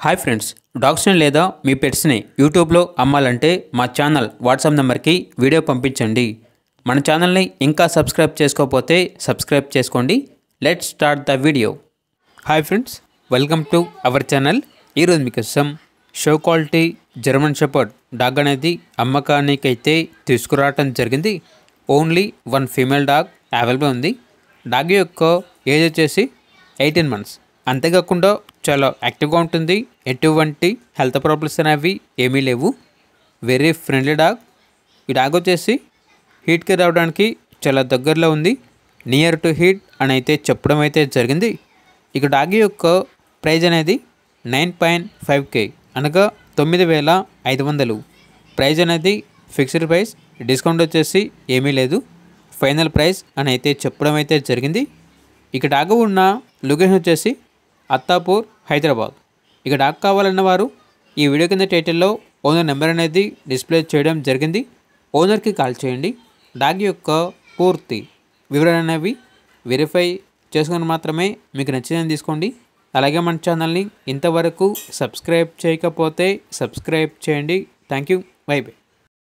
Hi friends, డాగ్స్ని లేదా మీ పెట్స్ని యూట్యూబ్లో అమ్మాలంటే మా ఛానల్ వాట్సాప్ నెంబర్కి వీడియో పంపించండి. మన ఛానల్ని ఇంకా సబ్స్క్రైబ్ చేసుకోకపోతే సబ్స్క్రైబ్ చేసుకోండి. Let's start the video. Hi friends, welcome to our channel. ఈరోజు మీకోసం show quality German shepherd dog అనేది అమ్మకానికైతే తీసుకురావటం జరిగింది. Only one female dog available ఉంది. డాగ్ యొక్క ఏజ్ వచ్చేసి 18 months. అంతేకాకుండా చాలా యాక్టివ్గా ఉంటుంది. ఎటువంటి హెల్త్ ప్రాబ్లమ్స్ అనేవి ఏమీ లేవు. Very friendly dog. ఈ డాగ్ వచ్చేసి హీట్కి రావడానికి చాలా దగ్గరలో ఉంది. నియర్ టు హీట్ అని అయితే చెప్పడం అయితే జరిగింది. ఇక డాగ్ యొక్క ప్రైజ్ అనేది 9.5K అనగా 9,500. ప్రైజ్ అనేది ఫిక్స్డ్ ప్రైస్, డిస్కౌంట్ వచ్చేసి ఏమీ లేదు. ఫైనల్ ప్రైస్ అని అయితే చెప్పడం అయితే జరిగింది. ఇక డాగ్ ఉన్న లొకేషన్ వచ్చేసి అత్తాపూర్, హైదరాబాద్. ఇక డాగ్ కావాలన్న వారు ఈ వీడియో కింద టైటిల్లో ఓనర్ నెంబర్ అనేది డిస్ప్లే చేయడం జరిగింది. ఓనర్కి కాల్ చేయండి. డాగ్ యొక్క పూర్తి వివరణ అనేవి వెరిఫై చేసుకొని మాత్రమే మీకు నచ్చిందని తీసుకోండి. అలాగే మన ఛానల్ని ఇంతవరకు సబ్స్క్రైబ్ చేయకపోతే సబ్స్క్రైబ్ చేయండి. Thank you. By by.